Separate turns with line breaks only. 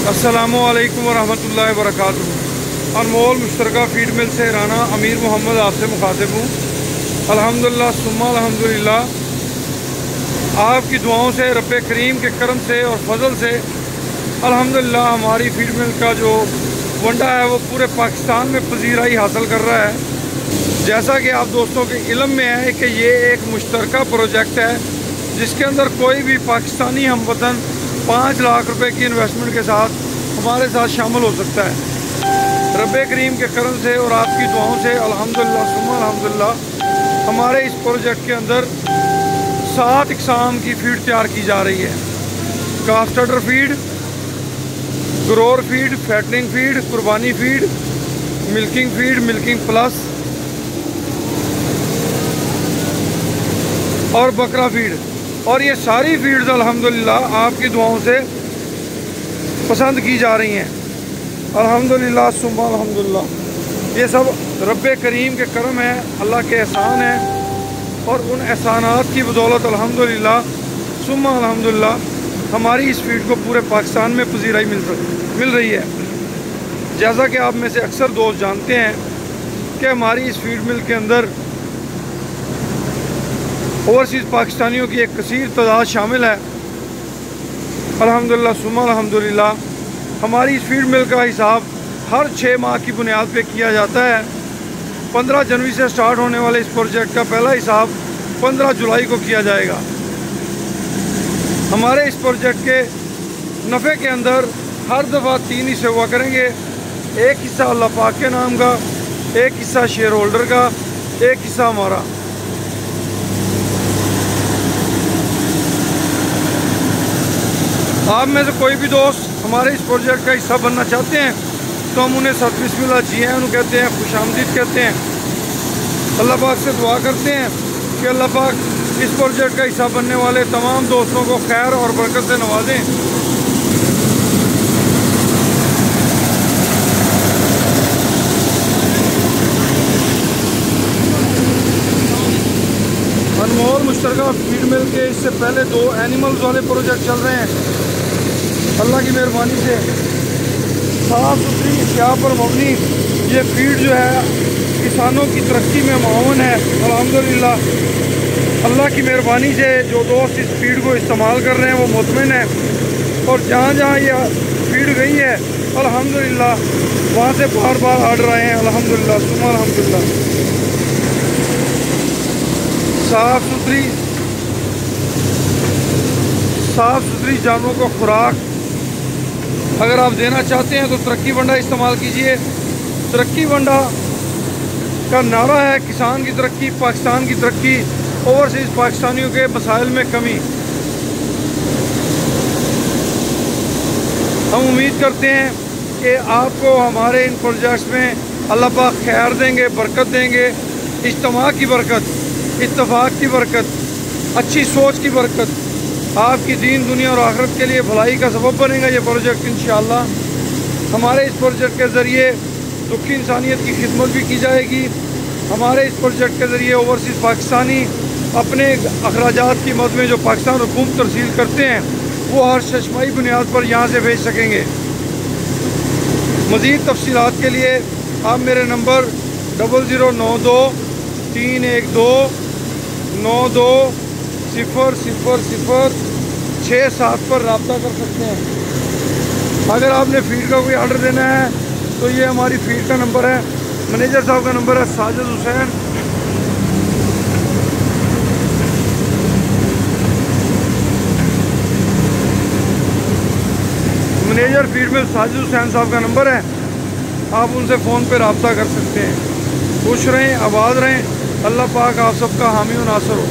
अस्सलामुअलैकुम वरहमतुल्लाहि वबरकातुहू। अनमोल मुश्तरका फीड मिल से राना अमीर मोहम्मद आपसे मुखातिब हूँ। अल्हम्दुलिल्लाह सुम्मा अल्हम्दुलिल्लाह, आपकी दुआओं से, रब्बे करीम के करम से और फजल से अल्हम्दुलिल्लाह हमारी फीड मिल का जो वंडा है वो पूरे पाकिस्तान में पजीराई हासिल कर रहा है। जैसा कि आप दोस्तों के इल्म में है कि ये एक मुश्तरका प्रोजेक्ट है जिसके अंदर कोई भी पाकिस्तानी हमवतन 5 लाख रुपए की इन्वेस्टमेंट के साथ हमारे साथ शामिल हो सकता है। रब्बे करीम के करम से और आपकी दुआओं से अल्हम्दुलिल्लाह सुम्मा अल्हम्दुलिल्लाह हमारे इस प्रोजेक्ट के अंदर 7 इकसाम की फीड तैयार की जा रही है। काफ starter feed, grower feed, fattening feed, कुर्बानी फीड, मिल्किंग प्लस और बकरा फीड। और ये सारी फीड्स अल्हम्दुलिल्लाह आपकी दुआओं से पसंद की जा रही हैं। अल्हम्दुलिल्लाह सुम्मा अल्हम्दुलिल्लाह, ये सब रब्बे करीम के करम है, अल्लाह के एहसान हैं और उन एहसानात की बदौलत अल्हम्दुलिल्लाह सुम्मा अल्हम्दुलिल्लाह हमारी इस फीड को पूरे पाकिस्तान में पजीराई मिल रही है। जैसा कि आप में से अक्सर दोस्त जानते हैं कि हमारी इस फीड मिल के अंदर ओवरसीज़ पाकिस्तानियों की एक कसीर तादाद शामिल है। अल्हम्दुलिल्लाह सुम्मा अल्हम्दुलिल्लाह हमारी इस फीड मिल का हिसाब हर 6 माह की बुनियाद पे किया जाता है। 15 जनवरी से स्टार्ट होने वाले इस प्रोजेक्ट का पहला हिसाब 15 जुलाई को किया जाएगा। हमारे इस प्रोजेक्ट के नफ़े के अंदर हर दफ़ा 3 हिस्से हुआ करेंगे। एक हिस्सा अल्लाह पाक के नाम का, एक हिस्सा शेयर होल्डर का, एक हिस्सा हमारा। आप में से कोई भी दोस्त हमारे इस प्रोजेक्ट का हिस्सा बनना चाहते हैं तो हम उन्हें सत बिस्मिल्लाह जी आन कहते हैं, खुशामदीद कहते हैं। अल्लाह पाक से दुआ करते हैं कि अल्लाह पाक इस प्रोजेक्ट का हिस्सा बनने वाले तमाम दोस्तों को खैर और बरकत से नवाजें। अनमोल मुश्तरका फीड मिल के इससे पहले 2 एनिमल्स वाले प्रोजेक्ट चल रहे हैं। अल्लाह की मेहरबानी से साफ़ सुथरी क्या पर मबनी ये फीड जो है किसानों की तरक्की में मावन है। अल्हम्दुलिल्लाह अल्लाह की मेहरबानी से जो दोस्त इस फीड को इस्तेमाल कर रहे हैं वो मुतमिन है और जहाँ जहाँ ये फीड गई है अल्हम्दुलिल्लाह वहाँ से बार बार आर्डर आए हैं। अल्हम्दुलिल्लाह सुम्मा अल्हम्दुलिल्लाह साफ़ सुथरी जानवरों को खुराक अगर आप देना चाहते हैं तो तरक्की वंडा इस्तेमाल कीजिए। तरक्की वंडा का नारा है किसान की तरक्की, पाकिस्तान की तरक्की, ओवरसीज़ पाकिस्तानियों के मसाइल में कमी। हम उम्मीद करते हैं कि आपको हमारे इन प्रोजेक्ट्स में अल्लाह पाक खैर देंगे, बरकत देंगे, इज्तिमा की बरकत, इत्तफाक की बरकत, अच्छी सोच की बरकत, आपकी दीन दुनिया और आखिरत के लिए भलाई का सबब बनेगा ये प्रोजेक्ट इंशाअल्लाह। हमारे इस प्रोजेक्ट के ज़रिए दुखी इंसानियत की खिदमत भी की जाएगी। हमारे इस प्रोजेक्ट के ज़रिए ओवरसीज़ पाकिस्तानी अपने अखराजात की मद में जो पाकिस्तान हुकूमत तरसील करते हैं वो हर शशमाई बुनियाद पर यहाँ से भेज सकेंगे। मज़ीद तफसीलात के लिए आप मेरे नंबर 0092 312 920067 पर रब्ता कर सकते हैं। अगर आपने फीड का कोई आर्डर देना है तो ये हमारी फीड का नंबर है। मैनेजर साहब का नंबर है साजिद हुसैन। मैनेजर फीड में साजिद हुसैन साहब का नंबर है, आप उनसे फ़ोन पे रब्ता कर सकते हैं। खुश रहें, आबाद रहें, अल्लाह पाक आप सबका हामी और नासर हो।